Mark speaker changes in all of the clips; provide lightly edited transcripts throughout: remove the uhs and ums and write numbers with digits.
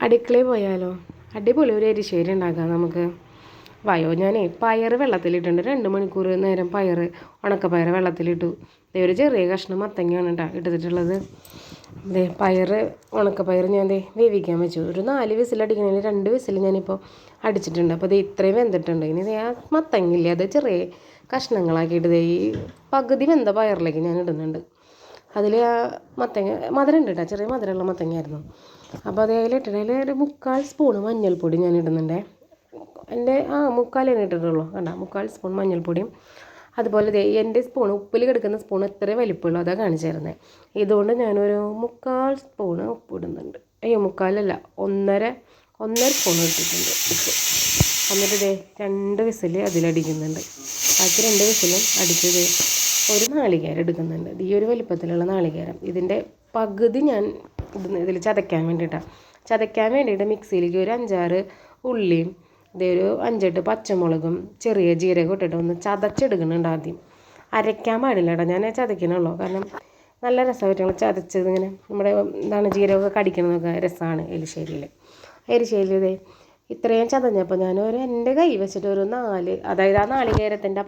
Speaker 1: അടുക്കളയിൽ പോയാലോ? അടിപൊളി ഒരു എരിശ്ശേരി ഉണ്ടാക്കാം നമുക്ക്. വായോ, ഞാനേ പയർ വെള്ളത്തിലിട്ടുണ്ട്. 2 മണിക്കൂർ നേരം ഉണക്കപ്പയർ വെള്ളത്തിലിട്ടു. ഒരു ചെറിയ കഷ്ണം മത്തങ്ങയാണ് കേട്ടോ എടുത്തിട്ടുള്ളത്. പയർ ഉണക്കപ്പയർ ഞാൻ വേവിക്കാൻ വെച്ചു. ഒരു 4 വിസിലടിക്കണേൽ 2 വിസിൽ ഞാനിപ്പോൾ അടിച്ചിട്ടുണ്ട്. അപ്പോൾ ഇത്രയും വെന്തിട്ടുണ്ട്. ഇനി ആ മത്തങ്ങില്ലേ, അത് ചെറിയ കഷ്ണങ്ങളാക്കിയിട്ട് ഈ പകുതി വെന്ത പയറിലേക്ക് ഞാൻ ഇടുന്നുണ്ട്. അതിൽ ആ മത്തങ്ങ മധുരം ഉണ്ട് കേട്ടോ, ചെറിയ മധുരമുള്ള മത്തങ്ങയായിരുന്നു. അപ്പോൾ അതിലിട്ടിട്ടതിൽ ഒരു 3/4 സ്പൂണ് മഞ്ഞൾപ്പൊടി ഞാൻ ഇടുന്നുണ്ട്. എൻ്റെ 3/4 ഇട്ടിട്ടുള്ളൂ കണ്ട. 3/4 സ്പൂൺ മഞ്ഞൾപ്പൊടിയും അതുപോലെ എൻ്റെ സ്പൂൺ ഉപ്പിൽ കിടക്കുന്ന സ്പൂൺ എത്ര വലിപ്പമുള്ളൂ അതാണ് കാണിച്ചു തരുന്നത്. ഇതുകൊണ്ട് ഞാനൊരു 3/4 സ്പൂണ് ഉപ്പ് ഇടുന്നുണ്ട്. 3/4 1.5 സ്പൂൺ ഇട്ടിട്ടുണ്ട് ഉപ്പ്. എന്നിട്ട് 2 വിസിൽ അതിലടിക്കുന്നുണ്ട്. ബാക്കി 2 വിസിലും അടിച്ചത് ഒരു നാളികേരം എടുക്കുന്നുണ്ട്. ഈ ഒരു വലിപ്പത്തിലുള്ള നാളികേരം. ഇതിൻ്റെ പകുതി ഞാൻ ഇതിൽ ചതയ്ക്കാൻ വേണ്ടിയിട്ടാണ്. ചതയ്ക്കാൻ വേണ്ടിയിട്ട് മിക്സിയിലേക്ക് ഒരു 5-6 ഉള്ളിയും ഒരു 5-8 പച്ചമുളകും ചെറിയ ജീരകം ഇട്ടിട്ട് ഒന്ന് ചതച്ചെടുക്കുന്നുണ്ട് ആദ്യം. അരയ്ക്കാൻ പാടില്ല കേട്ടോ, ഞാൻ ചതയ്ക്കണുള്ളൂ. കാരണം നല്ല രസമായിട്ട് ഞങ്ങൾ ചതച്ചത് ഇങ്ങനെ നമ്മുടെ ജീരകമൊക്കെ കടിക്കണതൊക്കെ രസമാണ് എരിശ്ശേരിയിൽ. ഇത്രയും ചതഞ്ഞപ്പോൾ ഞാനൊരു എൻ്റെ കൈ വെച്ചിട്ട് ഒരു 4, അതായത് ആ നാളികേരത്തിൻ്റെ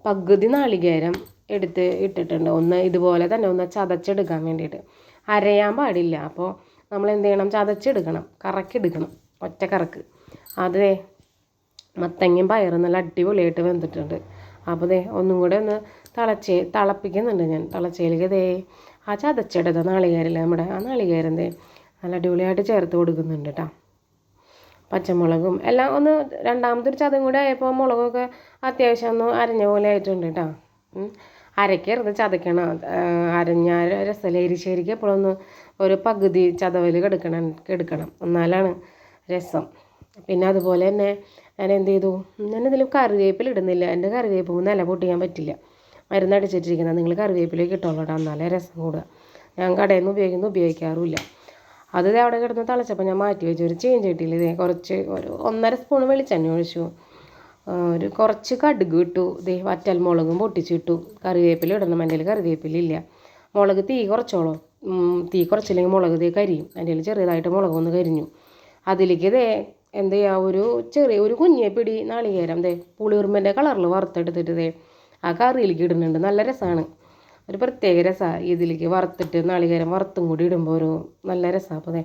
Speaker 1: പകുതി നാളികേരം ഇട്ടിട്ടുണ്ട്. ഒന്ന് ഇതുപോലെ തന്നെ ഒന്ന് ചതച്ചെടുക്കാൻ വേണ്ടിയിട്ട്. അരയാൻ പാടില്ല. അപ്പോൾ നമ്മൾ എന്ത് ചെയ്യണം, ചതച്ചെടുക്കണം, കറക്കിയെടുക്കണം, ഒറ്റ കറക്ക്. അത് മത്തങ്ങയും പയറും നല്ല അടിപൊളിയായിട്ട് വെന്തിട്ടുണ്ട്. അപ്പോൾ ഒന്നും കൂടെ ഒന്ന് തിളപ്പിക്കുന്നുണ്ട് ഞാൻ. തിളച്ചയിലേക്ക് ആ ചതച്ചെടുത്ത നാളികേരല്ലേ നമ്മുടെ, ആ നാളികേരം നല്ല അടിപൊളിയായിട്ട് ചേർത്ത് കൊടുക്കുന്നുണ്ട് കേട്ടോ. പച്ചമുളകും എല്ലാം ഒന്ന് രണ്ടാമതൊരു ചതം കൂടെ ആയപ്പോൾ മുളകൊക്കെ അത്യാവശ്യം ഒന്ന് അരഞ്ഞ പോലെ ആയിട്ടുണ്ട് കേട്ടോ. അരക്കരുത്, ചതയ്ക്കണം. അരഞ്ഞ രസമല്ല എരിശ്ശേരിക്ക് എപ്പോഴൊന്ന് ഒരു പകുതി ചതവൽ കെടുക്കണം, എന്നാലാണ് രസം. പിന്നെ അതുപോലെ തന്നെ ഞാൻ എന്ത് ചെയ്തു, ഞാനിതിൽ കറിവേപ്പില ഇടുന്നില്ല. എൻ്റെ കറിവേപ്പ് നില പൊട്ടിക്കാൻ പറ്റില്ല, മരുന്നടിച്ചിട്ടിരിക്കുന്നത്. നിങ്ങൾ കറിവേപ്പിലേക്ക് ഇട്ടോളൂ കേട്ടോ, എന്നാലേ രസം കൂടുക. ഞാൻ കടയിൽ നിന്ന് ഉപയോഗിക്കാറുമില്ല. അത് അവിടെ കിടന്ന് തിളച്ചപ്പോൾ ഞാൻ മാറ്റി വെച്ചു. ഒരു ചീഞ്ചട്ടിയിൽ കുറച്ച് ഒരു 1.5 സ്പൂൺ വെളിച്ചെണ്ണ ഒഴിച്ചു. കുറച്ച് കടുക് ഇട്ടു. വറ്റൽ മുളകും പൊട്ടിച്ചിട്ടു. കറിവേപ്പില ഇടണം. എൻ്റെ കറിവേപ്പില ഇല്ല. മുളക് തീ കുറച്ചോളൂ. തീ കുറച്ചില്ലെങ്കിൽ മുളക് കരിയും. എൻ്റെ ചെറിയതായിട്ട് മുളകൊന്ന് കരിഞ്ഞു. അതിലേക്ക് എന്ത് ചെയ്യുക, ഒരു കുഞ്ഞിപ്പിടി നാളികേരം പുളിയുറുമ്പിൻ്റെ കളറിൽ വറുത്തെടുത്തിട്ട് ആ കറിയിലേക്ക് ഇടുന്നുണ്ട്. നല്ല രസമാണ്, ഒരു പ്രത്യേക രസമാണ്. ഇതിലേക്ക് വറുത്തിട്ട് നാളികേരം വറുത്തും കൂടി ഇടുമ്പോൾ ഒരു നല്ല രസമാണ്. അപ്പോൾ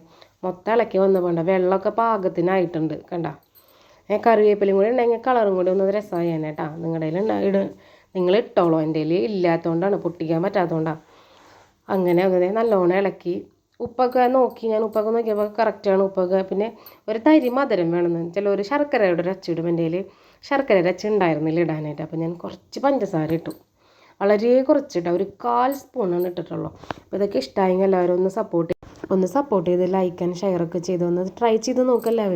Speaker 1: മൊത്തം ഇളക്കി വന്ന വേണ്ട, വെള്ളമൊക്കെ പാകത്തിനായിട്ടുണ്ട് കണ്ട. കറിവേപ്പിലയും കൂടി ഉണ്ടെങ്കിൽ കളറും കൂടി ഒന്ന് രസമായേനെ കേട്ടോ. നിങ്ങളുടെ കയ്യിൽ നിങ്ങൾ ഇട്ടോളൂ. എൻ്റെ കയ്യിൽ ഇല്ലാത്തതുകൊണ്ടാണ്, പൊട്ടിക്കാൻ പറ്റാത്തതുകൊണ്ടാണ്. അങ്ങനെ നല്ലോണം ഇളക്കി ഉപ്പൊക്കെ നോക്കി. ഞാൻ ഉപ്പൊക്കെ നോക്കിയപ്പോൾ കറക്റ്റാണ് ഉപ്പൊക്കെ. പിന്നെ ഒരു തരി മധുരം വേണമെന്ന് ചിലർ ശർക്കരയുടെ രച്ചിടും. എൻ്റെ കയ്യിൽ ശർക്കര രച്ച ഉണ്ടായിരുന്നില്ല ഇടാനായിട്ട്. അപ്പോൾ ഞാൻ കുറച്ച് പഞ്ചസാര ഇട്ടു, വളരെ കുറച്ചിട്ട് ഒരു 1/4 സ്പൂണാണ് ഇട്ടിട്ടുള്ളൂ. അപ്പോൾ ഇതൊക്കെ ഇഷ്ടമായെങ്കിൽ എല്ലാവരും ഒന്ന് സപ്പോർട്ട് ചെയ്ത് ലൈക്ക് ആൻഡ് ഷെയറൊക്കെ ചെയ്ത് ഒന്ന് ട്രൈ ചെയ്ത് നോക്കുക എല്ലാവരും.